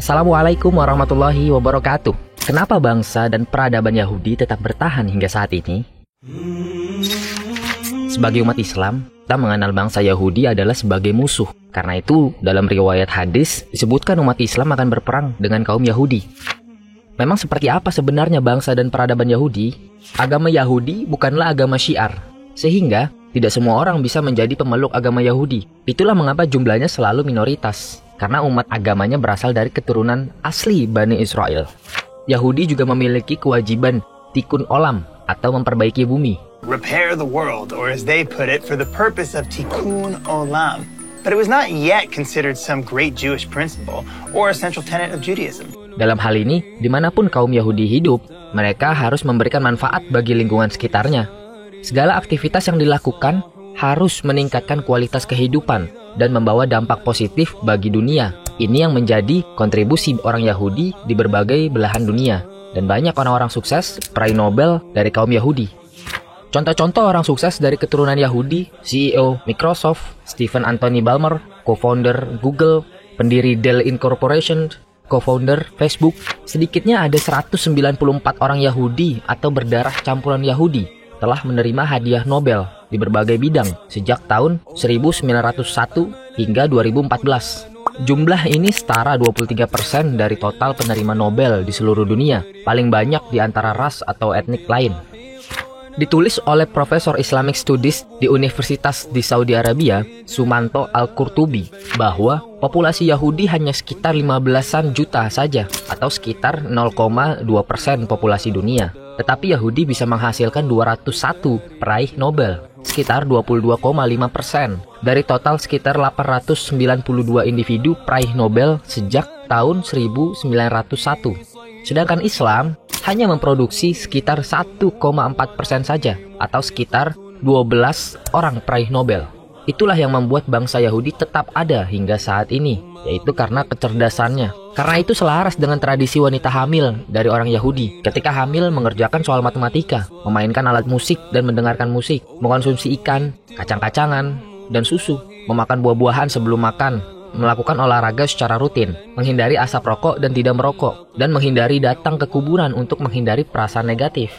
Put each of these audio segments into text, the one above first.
Assalamualaikum warahmatullahi wabarakatuh. Kenapa bangsa dan peradaban Yahudi tetap bertahan hingga saat ini? Sebagai umat Islam, kita mengenal bangsa Yahudi adalah sebagai musuh. Karena itu, dalam riwayat hadis, disebutkan umat Islam akan berperang dengan kaum Yahudi. Memang seperti apa sebenarnya bangsa dan peradaban Yahudi? Agama Yahudi bukanlah agama syiar, sehingga tidak semua orang bisa menjadi pemeluk agama Yahudi. Itulah mengapa jumlahnya selalu minoritas, karena umat agamanya berasal dari keturunan asli Bani Israel. Yahudi juga memiliki kewajiban tikkun olam atau memperbaiki bumi. Repair the world, or as they put it, for the purpose of tikkun olam. But it was not yet considered some great Jewish principle or a central tenet of Judaism. Dalam hal ini, dimanapun kaum Yahudi hidup, mereka harus memberikan manfaat bagi lingkungan sekitarnya. Segala aktivitas yang dilakukan harus meningkatkan kualitas kehidupan dan membawa dampak positif bagi dunia. Ini yang menjadi kontribusi orang Yahudi di berbagai belahan dunia. Dan banyak orang-orang sukses peraih Nobel dari kaum Yahudi. Contoh-contoh orang sukses dari keturunan Yahudi: CEO Microsoft, Stephen Anthony Ballmer, co-founder Google, pendiri Dell Incorporation, co-founder Facebook. Sedikitnya ada 194 orang Yahudi atau berdarah campuran Yahudi telah menerima hadiah Nobel di berbagai bidang sejak tahun 1901 hingga 2014. Jumlah ini setara 23% dari total penerima Nobel di seluruh dunia, paling banyak di antara ras atau etnik lain. Ditulis oleh Profesor Islamic Studies di Universitas di Saudi Arabia, Sumanto Al-Qurtubi, bahwa populasi Yahudi hanya sekitar 15-an juta saja, atau sekitar 0,2% populasi dunia. Tetapi Yahudi bisa menghasilkan 201 peraih Nobel, sekitar 22,5% dari total sekitar 892 individu peraih Nobel sejak tahun 1901. Sedangkan Islam hanya memproduksi sekitar 1,4% saja, atau sekitar 12 orang peraih Nobel. Itulah yang membuat bangsa Yahudi tetap ada hingga saat ini, yaitu karena kecerdasannya. Karena itu selaras dengan tradisi wanita hamil dari orang Yahudi. Ketika hamil mengerjakan soal matematika, memainkan alat musik dan mendengarkan musik, mengkonsumsi ikan, kacang-kacangan, dan susu, memakan buah-buahan sebelum makan, melakukan olahraga secara rutin, menghindari asap rokok dan tidak merokok, dan menghindari datang ke kuburan untuk menghindari perasaan negatif.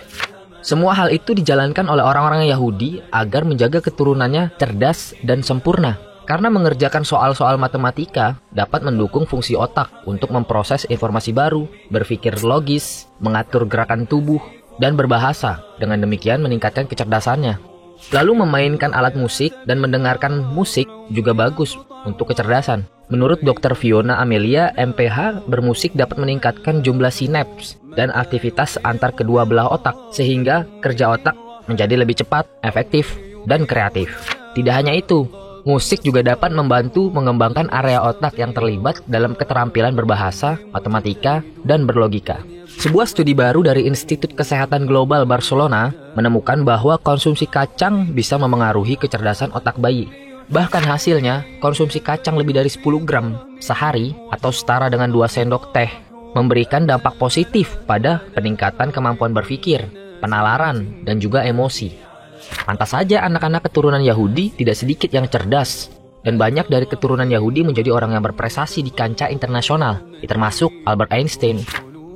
Semua hal itu dijalankan oleh orang-orang Yahudi agar menjaga keturunannya cerdas dan sempurna. Karena mengerjakan soal-soal matematika dapat mendukung fungsi otak untuk memproses informasi baru, berpikir logis, mengatur gerakan tubuh, dan berbahasa. Dengan demikian meningkatkan kecerdasannya. Lalu memainkan alat musik dan mendengarkan musik juga bagus untuk kecerdasan. Menurut Dr. Fiona Amelia, MPH, bermusik dapat meningkatkan jumlah sinaps dan aktivitas antar kedua belah otak, sehingga kerja otak menjadi lebih cepat, efektif, dan kreatif. Tidak hanya itu, musik juga dapat membantu mengembangkan area otak yang terlibat dalam keterampilan berbahasa, matematika, dan berlogika. Sebuah studi baru dari Institut Kesehatan Global Barcelona menemukan bahwa konsumsi kacang bisa memengaruhi kecerdasan otak bayi. Bahkan hasilnya, konsumsi kacang lebih dari 10 gram sehari atau setara dengan 2 sendok teh memberikan dampak positif pada peningkatan kemampuan berpikir, penalaran, dan juga emosi. Pantas saja anak-anak keturunan Yahudi tidak sedikit yang cerdas, dan banyak dari keturunan Yahudi menjadi orang yang berprestasi di kancah internasional, termasuk Albert Einstein.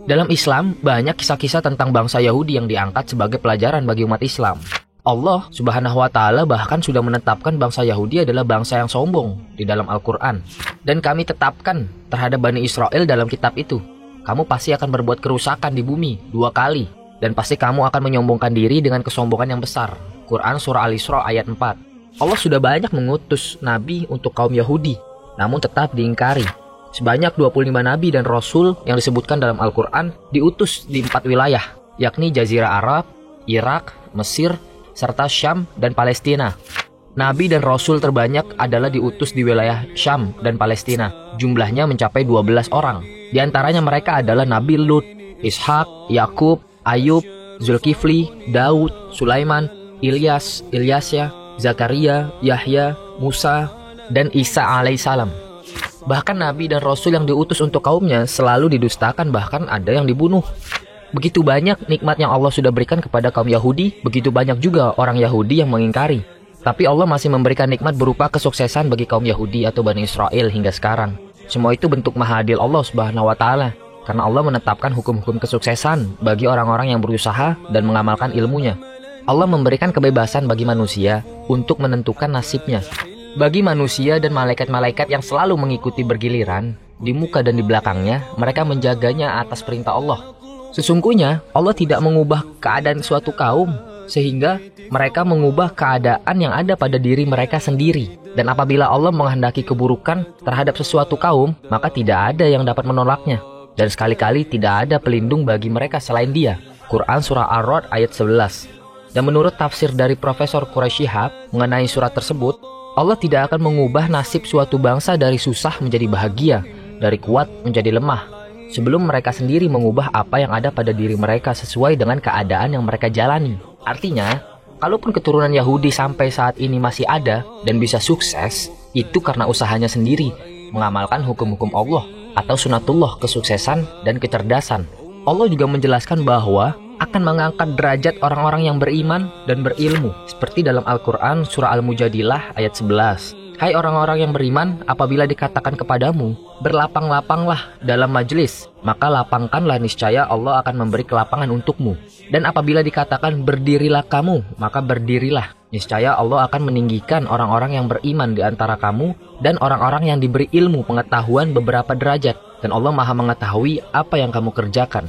Dalam Islam, banyak kisah-kisah tentang bangsa Yahudi yang diangkat sebagai pelajaran bagi umat Islam. Allah Subhanahu wa Ta'ala bahkan sudah menetapkan bangsa Yahudi adalah bangsa yang sombong di dalam Al-Quran. Dan kami tetapkan terhadap Bani Israel dalam kitab itu, kamu pasti akan berbuat kerusakan di bumi 2 kali, dan pasti kamu akan menyombongkan diri dengan kesombongan yang besar. Quran Surah Al-Isra ayat 4. Allah sudah banyak mengutus nabi untuk kaum Yahudi, namun tetap diingkari. Sebanyak 25 nabi dan rasul yang disebutkan dalam Al-Quran diutus di 4 wilayah, yakni Jazirah Arab, Irak, Mesir, serta Syam dan Palestina. Nabi dan Rasul terbanyak adalah diutus di wilayah Syam dan Palestina. Jumlahnya mencapai 12 orang. Di antaranya mereka adalah Nabi Lut, Ishak, Yakub, Ayub, Zulkifli, Daud, Sulaiman, Ilyas, Ilyasya, Zakaria, Yahya, Musa, dan Isa alaihissalam. Bahkan Nabi dan Rasul yang diutus untuk kaumnya selalu didustakan, bahkan ada yang dibunuh. Begitu banyak nikmat yang Allah sudah berikan kepada kaum Yahudi, begitu banyak juga orang Yahudi yang mengingkari. Tapi Allah masih memberikan nikmat berupa kesuksesan bagi kaum Yahudi atau Bani Israel hingga sekarang. Semua itu bentuk maha adil Allah Subhanahu wa Ta'ala, karena Allah menetapkan hukum-hukum kesuksesan bagi orang-orang yang berusaha dan mengamalkan ilmunya. Allah memberikan kebebasan bagi manusia untuk menentukan nasibnya. Bagi manusia dan malaikat-malaikat yang selalu mengikuti bergiliran, di muka dan di belakangnya, mereka menjaganya atas perintah Allah. Sesungguhnya, Allah tidak mengubah keadaan suatu kaum, sehingga mereka mengubah keadaan yang ada pada diri mereka sendiri. Dan apabila Allah menghendaki keburukan terhadap sesuatu kaum, maka tidak ada yang dapat menolaknya. Dan sekali-kali tidak ada pelindung bagi mereka selain Dia. Quran Surah Ar-Ra'd ayat 11. Dan menurut tafsir dari Profesor Quraish Shihab mengenai surat tersebut, Allah tidak akan mengubah nasib suatu bangsa dari susah menjadi bahagia, dari kuat menjadi lemah, sebelum mereka sendiri mengubah apa yang ada pada diri mereka sesuai dengan keadaan yang mereka jalani. Artinya, kalaupun keturunan Yahudi sampai saat ini masih ada dan bisa sukses, itu karena usahanya sendiri mengamalkan hukum-hukum Allah atau sunatullah kesuksesan dan kecerdasan. Allah juga menjelaskan bahwa akan mengangkat derajat orang-orang yang beriman dan berilmu, seperti dalam Al-Quran Surah Al-Mujadilah ayat 11. Hai orang-orang yang beriman, apabila dikatakan kepadamu, berlapang-lapanglah dalam majelis, maka lapangkanlah, niscaya Allah akan memberi kelapangan untukmu. Dan apabila dikatakan berdirilah kamu, maka berdirilah, niscaya Allah akan meninggikan orang-orang yang beriman di antara kamu dan orang-orang yang diberi ilmu pengetahuan beberapa derajat. Dan Allah Maha mengetahui apa yang kamu kerjakan.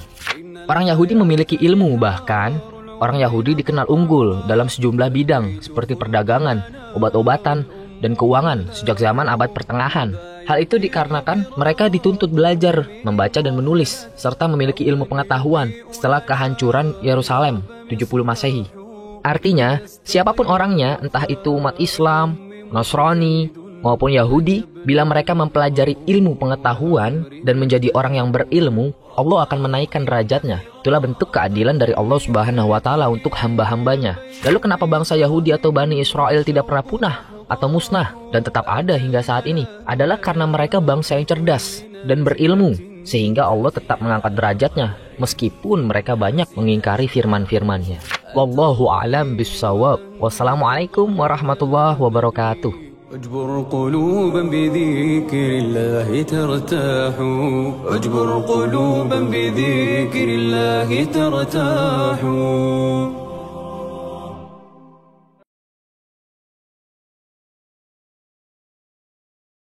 Orang Yahudi memiliki ilmu, bahkan orang Yahudi dikenal unggul dalam sejumlah bidang seperti perdagangan, obat-obatan, dan keuangan sejak zaman abad pertengahan. Hal itu dikarenakan mereka dituntut belajar, membaca dan menulis, serta memiliki ilmu pengetahuan setelah kehancuran Yerusalem 70 Masehi. Artinya, siapapun orangnya, entah itu umat Islam, Nasrani, maupun Yahudi, bila mereka mempelajari ilmu pengetahuan dan menjadi orang yang berilmu, Allah akan menaikkan derajatnya. Itulah bentuk keadilan dari Allah Subhanahu wa Ta'ala untuk hamba-hambanya. Lalu kenapa bangsa Yahudi atau Bani Israel tidak pernah punah atau musnah dan tetap ada hingga saat ini? Adalah karena mereka bangsa yang cerdas dan berilmu, sehingga Allah tetap mengangkat derajatnya meskipun mereka banyak mengingkari firman-firman-Nya. Wallahu a'lam bissawab. Wassalamualaikum warahmatullahi wabarakatuh. اجبر قلوبا بذكر الله ترتاح اجبر قلوبا بذكر الله ترتاح